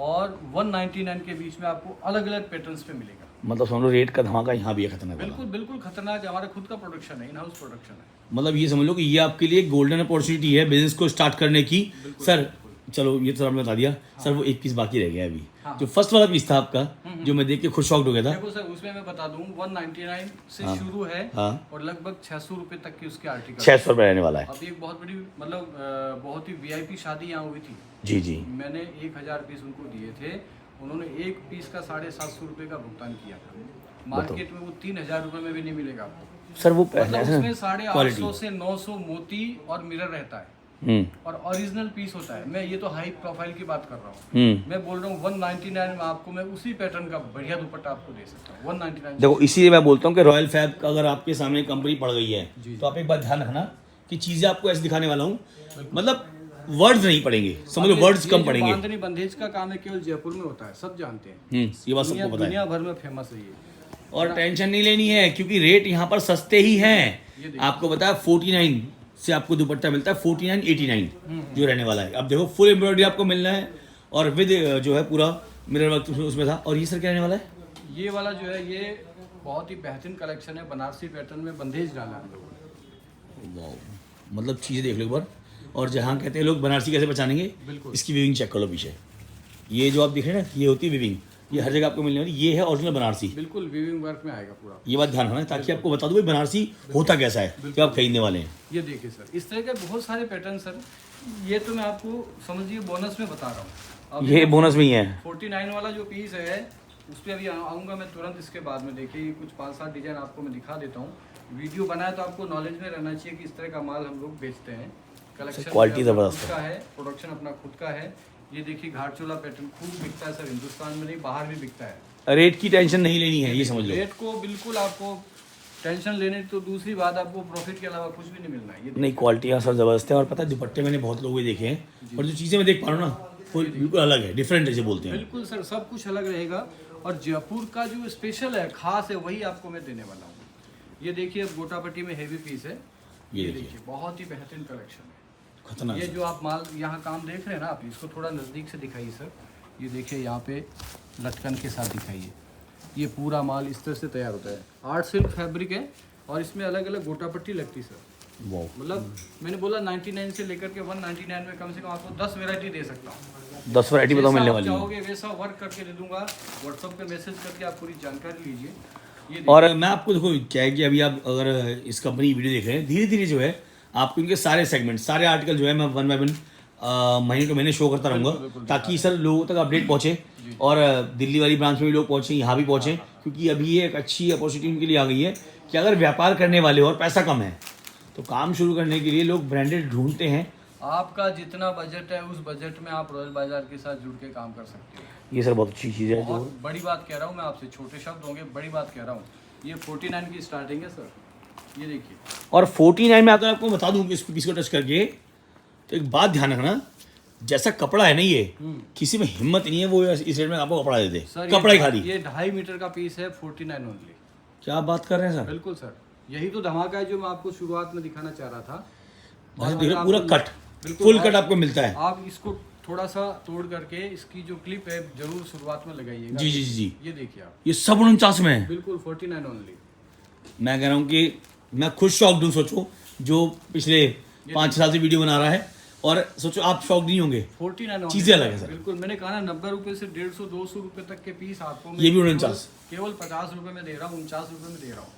और 199 के बीच में आपको अलग अलग पैटर्न्स पे मिलेगा। मतलब समझ लो रेट का धमाका यहाँ भी है खतरनाक वाला। बिल्कुल बिल्कुल खतरनाक है। हमारा खुद का प्रोडक्शन है, इन हाउस प्रोडक्शन है। मतलब ये समझ लो कि ये आपके लिए गोल्डन अपॉर्चुनिटी है बिजनेस को स्टार्ट करने की। सर चलो ये तो आपने बता दिया। सर वो एक पीस बाकी रह गया अभी, जो फर्स्ट वाला पीस था आपका, जो मैं देख के खुद शॉक्ड हो गया था। देखो सर, उसमें मैं बता दूं 199 से शुरू है, और लगभग 600 रुपये तक की उसके आर्टिकल, 600 रुपये रहने वाला है। अभी एक बहुत बड़ी, मतलब बहुत ही VIP शादी यहाँ हुई थी जी जी। मैंने 1000 पीस उनको दिए थे। उन्होंने एक पीस का 750 रुपये का भुगतान किया था। मार्केट में वो 3000 रुपये में भी नहीं मिलेगा आपको। सर वो मतलब उसमें 850 से 900 मोती और मिरर रहता है। और ओरिजिनल पीस होता है। मैं ये तो हाई प्रोफाइल की बात कर रहा हूँ, मैं बोल रहा हूँ 199 में आपको मैं उसी पैटर्न का बढ़िया दुपट्टा आपको दे सकता हूँ 199। देखो इसीलिए मैं बोलता हूँ कि रॉयल फैब का अगर आपके सामने कंपनी पड़ गई है तो आप एक बात ध्यान रखना कि चीज़ें आपको ऐसे दिखाने वाला हूँ, मतलब वर्ड्स नहीं पड़ेंगे, समझ लो वर्ड्स कम पड़ेंगे। बांधनी बंदेज का काम है केवल जयपुर में होता है, सब जानते हैं, ये बात सबको पता है। दुनिया भर में फेमस है ये। और टेंशन नहीं लेनी है क्योंकि रेट यहाँ पर सस्ते ही हैं। आपको बताया 49 से आपको दुपट्टा मिलता है 49 89 जो रहने वाला है। अब देखो फुल एम्ब्रॉयडरी आपको मिलना है और विद जो है पूरा मिरर वर्क उसमें था। और ये सर क्या रहने वाला है? ये वाला जो है ये बहुत ही बेहतरीन कलेक्शन है, बनारसी पैटर्न में बंदेज डाला हम लोगों ने। वाओ, मतलब चीज़ें देख लो एक बार। और जहाँ कहते हैं लोग बनारसी कैसे पहचानेंगे, इसकी विविंग चेक कर लो पीछे। ये जो आप देख रहे हैं ना, ये होती है विविंग, ये हर जगह आपको मिलने वाली। ये है ओरिजिनल बनारसी, बिल्कुल वीविंग वर्क में आएगा पूरा। ये बात ध्यान रखना ताकि आपको बता दूं भाई बनारसी होता कैसा है जो आप खरीदने वाले हैं। ये देखिए सर, इस तरह के बहुत सारे पैटर्न सर, ये तो मैं आपको समझिए बोनस में बता रहा हूँ। ये बोनस में ही है। 49 वाला जो पीस है उस पर अभी आऊँगा मैं तुरंत इसके बाद में। देखिए कुछ 5-7 डिजाइन आपको मैं दिखा देता हूँ। वीडियो बनाया तो आपको नॉलेज में रहना चाहिए कि इस तरह का माल हम लोग बेचते हैं। कलेक्शन क्वालिटी जबरदस्त का है, प्रोडक्शन अपना खुद का है। ये देखिए घाटचोला पैटर्न खूब बिकता है सर, हिंदुस्तान में नहीं बाहर भी बिकता है। रेट की टेंशन नहीं लेनी है, ये समझ लो। रेट को बिल्कुल आपको टेंशन लेने तो दूसरी बात, आपको प्रॉफिट के अलावा कुछ भी नहीं मिलना है। ये नहीं, क्वालिटी यहाँ सर ज़बरदस्त है। और पता है दुपट्टे मैंने बहुत लोगों के देखे हैं और जो चीज़ें मैं देख पा रहा हूँ ना वो बिल्कुल अलग है, डिफरेंट जैसे बोलते हैं। बिल्कुल सर, सब कुछ अलग रहेगा। और जयपुर का जो स्पेशल है, खास है, वही आपको मैं देने वाला हूँ। ये देखिए गोटापट्टी में हेवी पीस है, ये देखिए बहुत ही बेहतरीन कलेक्शन है, खतरनाक। ये जो आप माल यहाँ काम देख रहे हैं ना, आप इसको थोड़ा नज़दीक से दिखाइए सर। ये देखिए यहाँ पे लटकन के साथ दिखाइए, ये पूरा माल इस तरह से तैयार होता है। आर्ट सिल्क फैब्रिक है और इसमें अलग अलग गोटापट्टी लगती है सर। मतलब मैंने बोला 99 से लेकर के 199 में कम से कम आपको 10 वैरायटी दे सकता हूँ। 10 वैरायटी बताओ मिलने वाली है। चाहोगे वैसा वर्क करके दे दूंगा। व्हाट्सएप पे मैसेज करके आप पूरी जानकारी लीजिए। ये और मैं आपको देखो क्या है कि अभी आप अगर इस कंपनी की वीडियो देख रहे हैं, धीरे धीरे जो है आपको इनके सारे सेगमेंट, सारे आर्टिकल जो है मैं वन बाय वन महीने टू महीने शो करता रहूँगा ताकि सर लोगों तक अपडेट पहुँचे और दिल्ली वाली ब्रांच में भी लोग पहुँचे, यहाँ भी पहुँचे। क्योंकि अभी ये एक अच्छी अपॉर्चुनिटी उनके लिए आ गई है कि अगर व्यापार करने वाले हो और पैसा कम है तो काम शुरू करने के लिए लोग ब्रांडेड ढूंढते हैं। आपका जितना बजट है उस बजट में आप रॉयल बाजार के साथ जुड़ के काम कर सकते हो। ये सर बहुत अच्छी चीज़ है। बहुत बड़ी बात कह रहा हूँ मैं आपसे, छोटे शब्द होंगे, बड़ी बात कह रहा हूँ। ये 49 की स्टार्टिंग है सर, ये देखिए। और 49 में अगर आपको बता दूं कि इस पीस को टच करके तो एक बात ध्यान रखना, जैसा कपड़ा है ना ये किसी में हिम्मत नहीं है वो इस रेट में आपको कपड़ा दे दे, कपड़ा ही खाली। ये 2.5 मीटर का पीस है, 49 ओनली। क्या बात कर रहे हैं सर? बिल्कुल सर, यही तो धमाका है जो मैं आपको शुरुआत में दिखाना चाह रहा था। देख लो पूरा कट, फुल कट आपको मिलता है। आप इसको थोड़ा सा तोड़ करके इसकी जो क्लिप है जरूर शुरुआत में लगाइएगा। जी जी जी, ये देखिए आप, ये सब 49 में है। बिल्कुल 49 ओनली। मैं कह रहा हूँ कि मैं खुद शॉक्ड हूँ। सोचो जो पिछले 5 साल से वीडियो बना रहा है और सोचो आप शॉक नहीं होंगे। 49 चीजें अलग है सर। बिल्कुल, मैंने कहा ना 90 रुपए से 150-200 रुपए तक के पीस आपको ये भी 49 केवल 50 रुपए में दे रहा हूँ, 49 रुपए में दे रहा हूँ।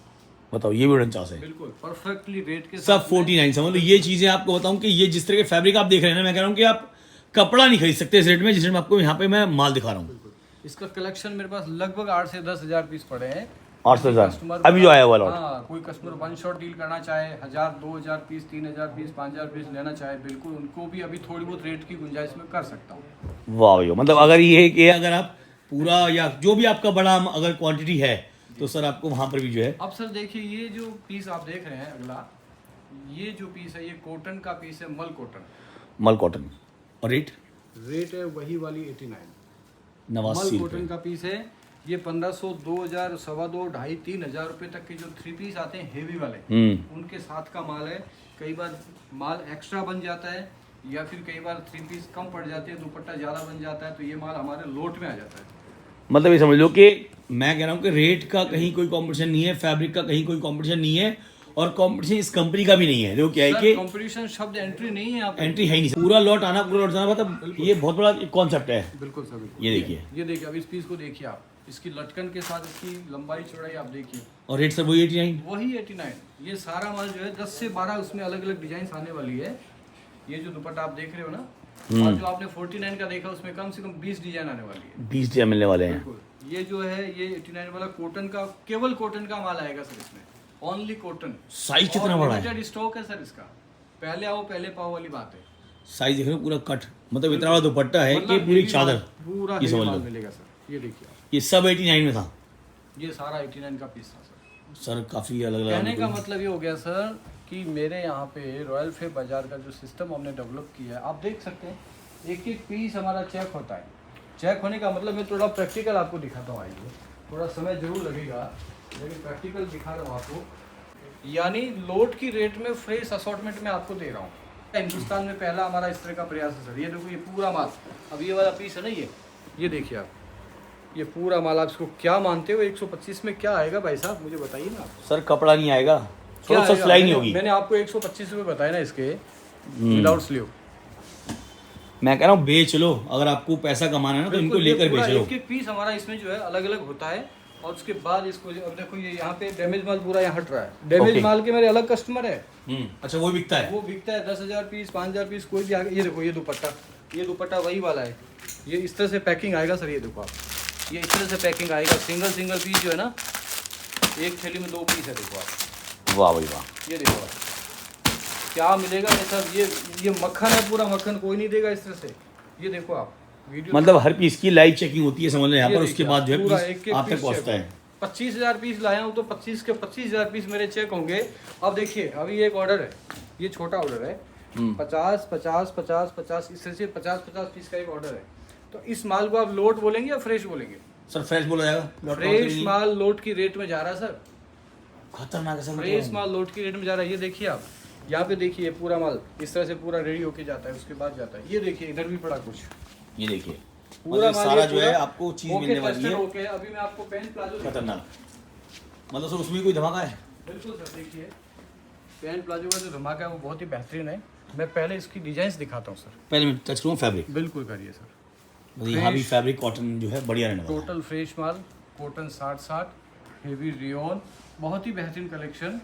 बताओ, ये भी 49 है। बिल्कुल परफेक्टली रेट के सब 49 समझ लो। ये चीजें आपको बताऊं कि ये जिस तरह के फैब्रिक आप देख रहे हैं ना, मैं कह रहा हूँ कि आप कपड़ा नहीं खरीद सकते इस रेट में जिस रेट में आपको यहाँ पे मैं माल दिखा रहा हूँ। इसका कलेक्शन मेरे पास लगभग 8 से 10 हजार पीस पड़े हैं। 8 से 10 अभी जो आया हुआ लॉट। हाँ, कोई कस्टमर वन शॉट डील करना चाहे, 1000-2000 पीस, 3000 पीस, 5000 पीस लेना चाहे, बिल्कुल उनको भी अभी थोड़ी बहुत रेट की गुंजाइश में कर सकता हूँ। वाह भैया, मतलब अगर ये अगर आप पूरा या जो भी आपका बड़ा अगर क्वांटिटी है तो सर आपको वहाँ पर भी जो है। अब सर देखिए ये जो पीस आप देख रहे हैं अगला, ये जो पीस है ये कॉटन का पीस है, मल कॉटन। मल कॉटन और रेट है वही वाली 89। 89 मल कॉटन का पीस है। ये 1500, 2000, 2,200, 2,500-3,000 रुपए तक के जो 3 पीस आते हैं हेवी वाले, उनके साथ का माल है। कई बार माल एक्स्ट्रा बन जाता है या फिर कई बार 3 पीस कम पड़ जाते हैं, दुपट्टा ज़्यादा बन जाता है, तो ये माल हमारे लोट में आ जाता है। मतलब ये समझ लो कि मैं कह रहा हूँ कि रेट का कहीं कोई कंपटीशन नहीं है, फैब्रिक का कहीं कोई कंपटीशन नहीं है और कंपटीशन इस कंपनी का भी नहीं है। देखो क्या है कि कंपटीशन शब्द एंट्री नहीं है, आप एंट्री है ही नहीं। पूरा लॉट आना, पूरा लॉट जाना, मतलब ये बहुत बड़ा कॉन्सेप्ट है। बिल्कुल सर, बिल्कुल। ये देखिए, ये देखिए, अब इस पीस को देखिए आप, इसकी लटकन के साथ इसकी लंबाई चौड़ाई आप देखिए। और रेट सर वही 89 वही 89। ये सारा माल जो है 10 से 12 उसमें अलग अलग डिजाइन आने वाली है। ये जो दुपट्टा आप देख रहे हो ना, और जो आपने 49 का देखा उसमें कम से कम 20 डिजाइन आने वाली है। 20 डिजाइन मिलने वाले हैं। बिल्कुल। ये जो है ये 89 वाला कॉटन का, केवल कॉटन का माल आएगा सर इसमें, ओनली कॉटन। साइज कितना बड़ा है? लिमिटेड स्टॉक है सर इसका, पहले आओ पहले पाओ वाली बात है। साइज देख रहे हो पूरा कट, मतलब इतना बड़ा दुपट्टा है कि मतलब पूरी heavy चादर। माल, पूरा ये heavy समझ माल लो, मिलेगा सर। ये देखिए आप, ये सब 89 में था ये सारा 89 का पीस था सर। सर, काफ़ी अलग कहने का अलग। मतलब ये हो गया सर कि मेरे यहाँ पे रॉयल फेब बाजार का जो सिस्टम हमने डेवलप किया है, आप देख सकते हैं एक एक पीस हमारा चेक होता है। चेक होने का मतलब मैं थोड़ा प्रैक्टिकल आपको दिखाता हूँ, आइए, थोड़ा समय जरूर लगेगा लेकिन प्रैक्टिकल दिखा रहा हूँ आपको। यानी लोड की रेट में फ्रेश असॉर्टमेंट में आपको दे रहा हूँ। हिंदुस्तान में पहला हमारा इस तरह का प्रयास है सर। ये देखो, ये पूरा माल, अब ये वाला पीस है ना, ये देखिए आप, ये पूरा माल आप इसको क्या मानते हो 125 में क्या आएगा भाई साहब, मुझे बताइए ना। सर कपड़ा नहीं आएगा, क्या थोड़ा सा आएगा? सिलाई नहीं होगी। मैंने आपको 125 रुपये बताए ना इसके, विदाउट स्लीव। मैं कह रहा हूँ बेच लो, अगर आपको पैसा कमाना है ना तो इनको लेकर बेच लो। एक एक पीस हमारा इसमें जो है अलग अलग होता है, और उसके बाद इसको अब देखो, ये यहाँ पे डैमेज माल पूरा यहाँ हट रहा है। Damage Okay. माल के मेरे अलग कस्टमर है, अच्छा वो बिकता है। वो बिकता है 10,000 पीस, 5,000 पीस, कोई भी आगे। ये देखो, ये दुपट्टा वही वाला है। ये इस तरह से पैकिंग आएगा सर, ये देखो आप, ये इस तरह से पैकिंग आएगा। सिंगल पीस जो है ना, एक थैली में 2 पीस है, देखो आप, वाह भाई वाह। ये देखो आप क्या मिलेगा ये सब। ये मक्खन है, पूरा मक्खन कोई नहीं देगा इस तरह से। ये देखो आप वीडियो, मतलब हर पीस की लाइव चेकिंग होती है, समझ लो यहाँ ये पर, देखिए उसके बाद जो है पूरा पीस एक-एक आप तक पीस पहुँचता चेक। है। 25,000 पीस लाया हूँ तो 25 के 25,000 पीस मेरे चेक होंगे। अब देखिए, अभी एक ऑर्डर है, ये छोटा ऑर्डर है, 50 50 50 50 इस तरह से 50 पीस का एक ऑर्डर है। तो इस माल को आप लोट बोलेंगे या फ्रेश बोलेंगे? सर फ्रेश बोला जाएगा। फ्रेश माल लोट की रेट में जा रहा है सर, खतरनाक है सर। फ्रेश माल लोट की रेट में जा रहा है। ये देखिए आप, यहाँ पे देखिए, पूरा माल इस तरह से पूरा रेडी होके जाता है, उसके बाद जाता है। ये देखिए, इधर भी पड़ा कुछ, ये देखिए पूरा मतलब माल सारा ये जो है पूरा आपको चीज ओके, मिलने वाली टेस्टेड है। ओके। अभी मैं आपको पैंट प्लाजो खतरनाक, मतलब सर उसमें कोई धमाका है। बिल्कुल सर, देखिए पैंट प्लाजो का जो धमाका है वो बहुत ही बेहतरीन है। मैं पहले इसकी डिजाइन दिखाता हूँ सर। पहले मैं टच करूँ फैब्रिक, बिल्कुल करिए सर। मतलब यहाँ भी फैब्रिक कॉटन जो है बढ़िया रहने वाला है। टोटल फ्रेश माल, कॉटन 60 हेवी रियोन, बहुत ही बेहतरीन कलेक्शन।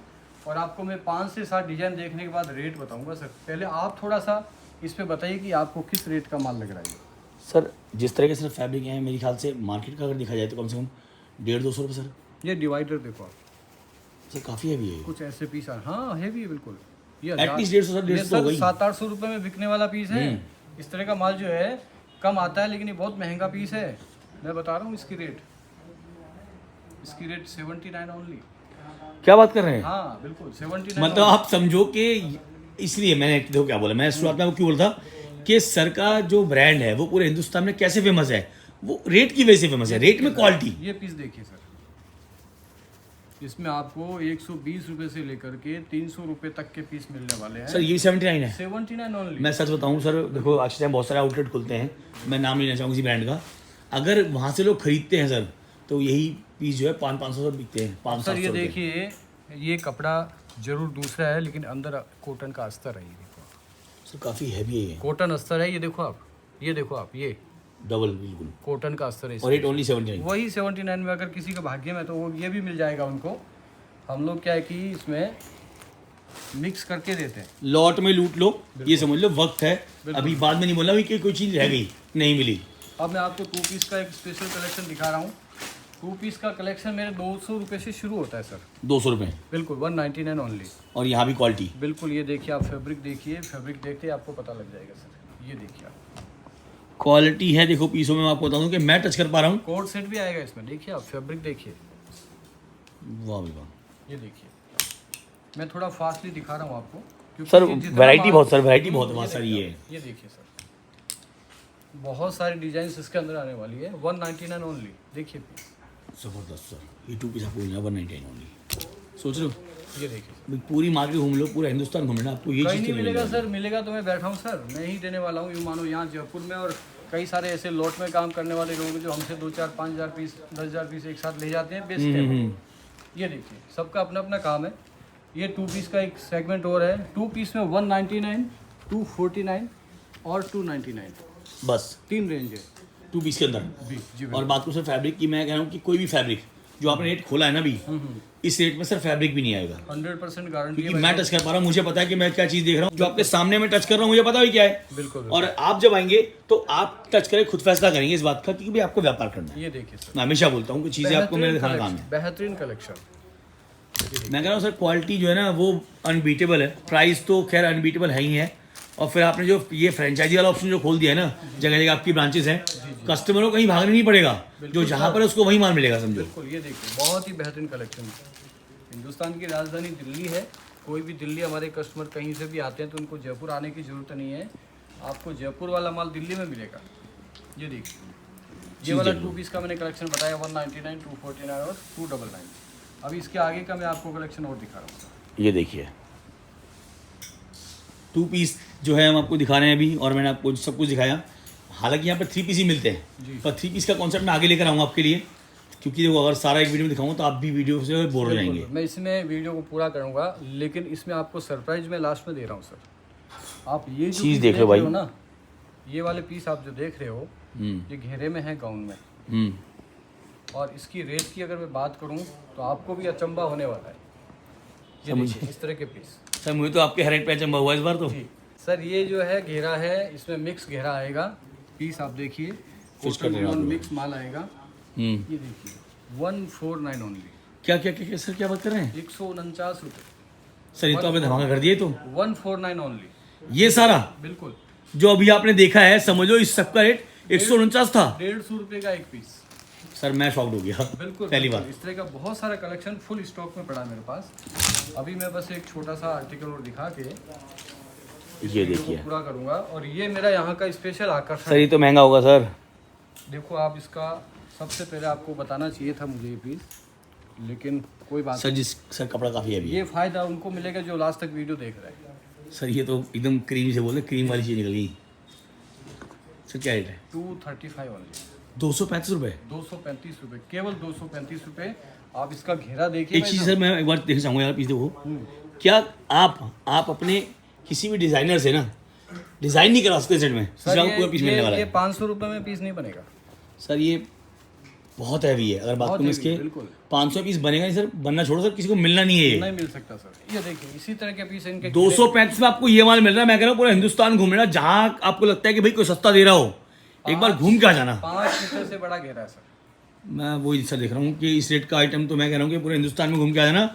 और आपको मैं 5 से 7 डिजाइन देखने के बाद रेट बताऊंगा सर। पहले आप थोड़ा सा इस पे बताइए कि आपको किस रेट का माल लग रहा है। सर जिस तरह के सर फैब्रिक हैं, मेरे ख्याल से मार्केट का अगर देखा जाए तो कम से कम 150-200 रुपये सर। ये डिवाइडर देखो आप, सर काफ़ी हैवी है। कुछ ऐसे पीस है, हाँ हेवी है बिल्कुल। ये एटलीस्ट 150 सर, 150 तो हो गई। 700-800 रुपये में बिकने वाला पीस है। इस तरह का माल जो है कम आता है, लेकिन ये बहुत महंगा पीस है। मैं बता रहा हूँ इसकी रेट 79 ओनली। क्या बात कर रहे हैं? हाँ बिल्कुल 79। मतलब आप समझो कि इसलिए मैंने देखो क्या बोला, मैं शुरुआत में आपको क्यों बोला था कि सर का जो ब्रांड है वो पूरे हिंदुस्तान में कैसे फेमस है, वो रेट की वजह से फेमस है, रेट में क्वालिटी। ये पीस देखिए सर, इसमें आपको 120 रुपए से लेकर के 300 रुपए तक के पीस मिलने वाले हैं। सर ये 79 है। 79 ओनली। मैं सच बताऊं सर, देखो आज के टाइम बहुत सारे आउटलेट खुलते हैं, मैं नाम लेना चाहूँगा किसी ब्रांड का, अगर वहाँ से लोग खरीदते हैं सर तो यही पीस जो है 500-500 से बिकते हैं। 500 सर ये देखिए, ये कपड़ा जरूर दूसरा है लेकिन अंदर कॉटन का अस्तर है। ये देखो सर काफ़ी हैवी है, कॉटन अस्तर है। ये देखो आप, ये देखो आप, ये डबल बिल्कुल, कॉटन का अस्तर है। और रेट ओनली 79। वही 79 में, अगर किसी का भाग्य में तो वो ये भी मिल जाएगा उनको। हम लोग क्या है कि इसमें मिक्स करके देते हैं। लॉट में लूट लो, ये समझ लो, वक्त है अभी, बाद में नहीं बोलना कि कोई चीज़ रह गई नहीं मिली। अब मैं आपको 2 पीस का एक स्पेशल कलेक्शन दिखा रहा हूँ। 2 पीस का कलेक्शन मेरे 200 रुपये से शुरू होता है सर। 200 रुपये, बिल्कुल 199 ओनली। और यहाँ भी क्वालिटी। बिल्कुल, ये देखिए आप, फैब्रिक देखिए, फैब्रिक देखते ही आपको पता लग जाएगा सर। ये देखिए आप, क्वालिटी है, देखो पीसों में मैं आपको बता दूं कि मैं टच कर पा रहा हूँ। कोट सेट भी आएगा इसमें। देखिए आप, फैब्रिक देखिए, वाह भाई वाह। ये देखिए। मैं थोड़ा फास्टली दिखा रहा हूँ आपको क्योंकि सर ये जितना वैरायटी माल- बहुत, सर वैरायटी बहुत ये सारी देखिए है। आप, ये देखिए सर, बहुत सारी डिजाइन इसके अंदर आने वाली है। 199 ओनली। देखिए पीस, जबरदस्त सर, ये 2 पीस आपको मिलना 199 ओनली। सोच रहे हो ये देखिए सर। भाई, पूरी मार्केट घूम लो, पूरा हिंदुस्तान घूम लेना, आपको ये कहीं चीज़ नहीं तो मिलेगा मिलेगा सर। मिलेगा तो मैं बैठा हूँ सर, मैं ही देने वाला हूँ। यूँ मानो यहाँ जयपुर में और कई सारे ऐसे लॉट में काम करने वाले लोग हैं जो हमसे 2-4-5,000 पीस 10,000 पीस एक साथ ले जाते हैं, बेचते हैं। ये देखिए, सबका अपना अपना काम है। ये 2 पीस का एक सेगमेंट और है। 2 पीस में 199, 249 और 299, बस 3 रेंज है 2 पीस के अंदर। जी। और बात करूँ सर फैब्रिक की, मैं कह रहा हूँ कि कोई भी फैब्रिक जो आपने रेट खोला है ना अभी, इस रेट में सर फैब्रिक भी नहीं आएगा, 100% गारंटी क्योंकि मैं टच कर पा रहा हूँ, मुझे पता है कि मैं क्या चीज़ देख रहा हूँ, जो आपके सामने मैं टच कर रहा हूँ मुझे पता है क्या है। बिल्कुल। और आप जब आएंगे तो आप टच करें, खुद फैसला करेंगे इस बात का, क्योंकि भाई आपको व्यापार करना है। ये देखिए सर, मैं हमेशा बोलता हूँ कि चीज़ें आपको मेरे दिखाना काम है। बेहतरीन कलेक्शन। मैं कह रहा हूँ सर क्वालिटी जो है ना वो अनबीटेबल है, प्राइस तो खैर अनबीटेबल है ही है, और फिर आपने जो ये फ्रेंचाइजी वाला ऑप्शन जो खोल दिया है ना, जगह जगह आपकी ब्रांचेस हैं, कस्टमरों को कहीं भागना नहीं पड़ेगा, जो जहाँ पर है उसको वहीं माल मिलेगा समझो। बिल्कुल, ये देखिए बहुत ही बेहतरीन कलेक्शन है। हिंदुस्तान की राजधानी दिल्ली है, कोई भी दिल्ली हमारे कस्टमर कहीं से भी आते हैं तो उनको जयपुर आने की ज़रूरत नहीं है, आपको जयपुर वाला माल दिल्ली में मिलेगा। ये देखिए, ये वाला 2 पीस का मैंने कलेक्शन बताया 199, 249 और 299। अभी इसके आगे का मैं आपको कलेक्शन और दिखा रहा हूँ। ये देखिए 2 पीस जो है हम आपको दिखा रहे हैं अभी, और मैंने आपको सब कुछ दिखाया। हालांकि यहाँ पर 3 पीस ही मिलते हैं, पर 3 पीस का कॉन्सेप्ट मैं आगे लेकर आऊँगा आपके लिए, क्योंकि देखो अगर सारा एक वीडियो में दिखाऊंगा तो आप भी वीडियो से बोर हो जाएंगे। मैं इसमें वीडियो को पूरा करूँगा, लेकिन इसमें आपको सरप्राइज मैं लास्ट में दे रहा हूँ सर। आप ये जो चीज़ देख लो भाई ना, ये वाले पीस आप जो देख रहे हो, ये घेरे में है, गाउन में, और इसकी रेट की अगर मैं बात करूं तो आपको भी अचंभा होने वाला है। ये देखिए इस तरह के पीस। सर मुझे तो आपके हर रेट पे अचंभा हुआ इस बार तो। जी सर, ये जो है घेरा है, इसमें मिक्स घेरा आएगा। पीस आप देखिए, कॉटन मिक्स माल आएगा। ये देखिए 149 ओनली। क्या क्या क्या सर, क्या बात कर रहे हैं? 149 रुपये सर, ये तो आपने धमाका कर दिए। तो 149 ओनली, ये सारा बिल्कुल जो अभी आपने देखा है, समझो इस सबका रेट 149 था। 150 रुपये का एक पीस। सर मैं शॉक्ड हो गया बिल्कुल पहली बार। इस तरह का बहुत सारा कलेक्शन फुल स्टॉक में पड़ा है मेरे पास। अभी मैं बस एक छोटा सा आर्टिकल और दिखा के ये देखिए पूरा करूंगा। और ये मेरा यहाँ का स्पेशल आकर्षण। सर ये तो महंगा होगा सर। देखो आप, इसका सबसे पहले आपको बताना चाहिए था मुझे ये पीस, लेकिन कोई बात सर सर कपड़ा काफ़ी है। ये फायदा उनको मिलेगा जो लास्ट तक वीडियो देख रहे हैं। सर ये तो एकदम क्रीम से बोले, क्रीम वाली चीज़ निकल गई। सर क्या रेट है? 235 ओनली, 235 रुपये। 235 रुपये, केवल 235 रुपये। आप इसका घेरा देखिए। एक चीज़ सर मैं एक बार देखना चाहूँगा यार, पीस देखो, क्या आप अपने किसी भी डिज़ाइनर से ना डिज़ाइन नहीं करा सकते इस रेट में? सर पूरा पीस मिलने वाला ये है। 500 रुपये में पीस नहीं बनेगा सर ये बहुत हैवी है। अगर बात करूँ इसके, 500 पीस बनेगा नहीं सर, बनना छोड़ो सर, किसी को मिलना नहीं है ये। नहीं मिल सकता सर। ये देखिए इसी तरह के पीस इनके 235 में आपको ये माल मिल रहा है। मैं कह रहा हूँ पूरा हिंदुस्तान घूम लेना, जहाँ आपको लगता है कि भाई कोई सस्ता दे रहा हो, एक बार घूम के आ जाना। 5 मीटर से बड़ा घेरा है सर। मैं वही सर देख रहा हूँ कि इस रेट का आइटम तो मैं कह रहा हूँ कि पूरे हिंदुस्तान में घूम के आ जाना,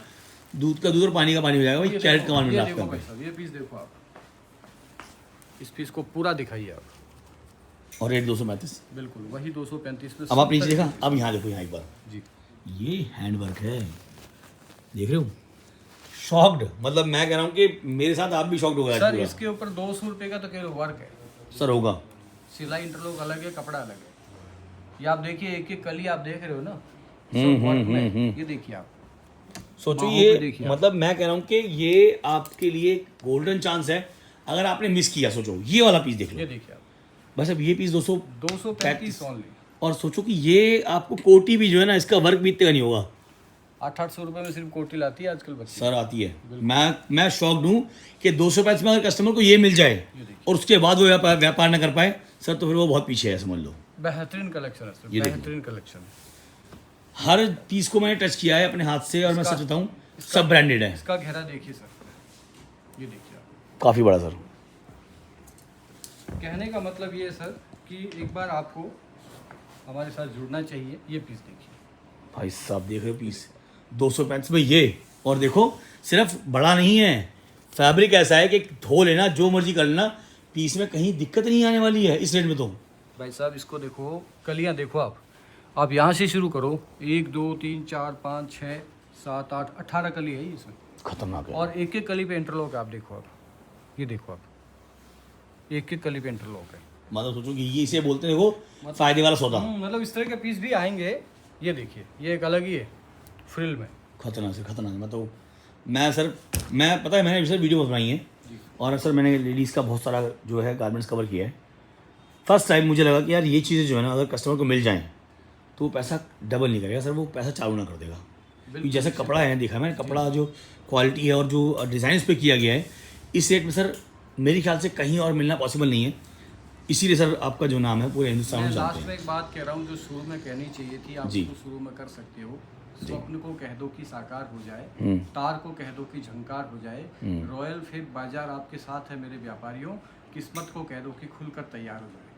दूध का दूध और पानी का पानी हो जाएगा भाई। कैरेट का माल मिल रहा है आपको। ये पीस देखो आप, इस पीस को पूरा दिखाइए आप। और रेट 235, बिल्कुल वही 235 में। अब आप नीचे देखा, अब यहाँ देखो, यहाँ एक बार जी, ये हैंडवर्क है, देख रहे हो? शॉक्ड, मतलब मैं कह रहा हूँ कि मेरे साथ आप भी शॉक्ड हो गए सर। इसके ऊपर 200 रुपये का तो केवल वर्क है सर। होगा सिलाई इंटरलॉक अलग है, कपड़ा अलग है। ये आप देखिए, एक एक कली आप देख रहे हो ना, सब वर्क में। ये देखिए आप, सोचो बाहों पे ये, देखिए मतलब मैं कह रहा हूँ कि ये आपके लिए गोल्डन चांस है। अगर आपने मिस किया, सोचो ये वाला पीस देख ये लो देखिए आप, बस। अब ये पीस 235 ओनली। और सोचो कि ये आपको कोटी भी जो है ना, इसका वर्क भी इतना नहीं होगा। 800 रुपये में सिर्फ कोटी लाती है आजकल बच्चे। सर आती है। मैं शॉक्ड हूँ कि 235 में अगर कस्टमर को ये मिल जाए और उसके बाद वो व्यापार ना कर पाए सर, तो फिर वो बहुत पीछे है समझ लो। बेहतरीन कलेक्शन है सर, ये बेहतरीन कलेक्शन। हर पीस को मैंने टच किया है अपने हाथ से, और मैं सच बताऊँ सब ब्रांडेड है। इसका घेरा देखिए सर, ये देखिए आप। काफ़ी बड़ा सर। कहने का मतलब ये है सर कि एक बार आपको हमारे साथ जुड़ना चाहिए। ये पीस देखिए भाई साहब, देख रहे हो पीस 235 में ये। और देखो सिर्फ बड़ा नहीं है, फैब्रिक ऐसा है कि धो लेना, जो मर्जी कर लेना, पीस में कहीं दिक्कत नहीं आने वाली है इस रेट में। तो भाई साहब इसको देखो, कलियां देखो आप यहाँ से शुरू करो। 1 2 3 4 5 6 7 8 18 कली है इसमें, खतरनाक है। और एक एक कली पे इंटरलॉक है। आप देखो आप, ये देखो आप, एक एक कली पे इंटरलॉक है। मतलब सोचो कि ये इसे बोलते हैं देखो फायदे वाला सौदा। मतलब इस तरह के पीस भी आएंगे। ये देखिए, ये एक अलग ही है फ्रिल में। खतरनाक से खतरनाक। मतलब मैं पता है मैंने सर वीडियो बनाई है, और सर मैंने लेडीज़ का बहुत सारा जो है गारमेंट्स कवर किया है। फर्स्ट टाइम मुझे लगा कि यार ये चीज़ें जो है ना, अगर कस्टमर को मिल जाएँ तो वो पैसा डबल नहीं करेगा सर, वो पैसा चालू ना कर देगा। क्योंकि जैसा कपड़ा है, देखा मैंने कपड़ा जो क्वालिटी है और जो डिज़ाइन पे किया गया है, इस रेट में सर मेरे ख्याल से कहीं और मिलना पॉसिबल नहीं है। इसीलिए सर आपका जो नाम है पूरे हिंदुस्तान में जानते लास्ट में एक बात कह रहा हूँ जो शुरू में कहनी चाहिए थी, आप जी। उसको शुरू में कर सकते हो। स्वप्न को कह दो कि साकार हो जाए, तार को कह दो कि झंकार हो जाए, रॉयल फेब बाजार आपके साथ है मेरे व्यापारियों, किस्मत को कह दो कि खुलकर तैयार हो जाए।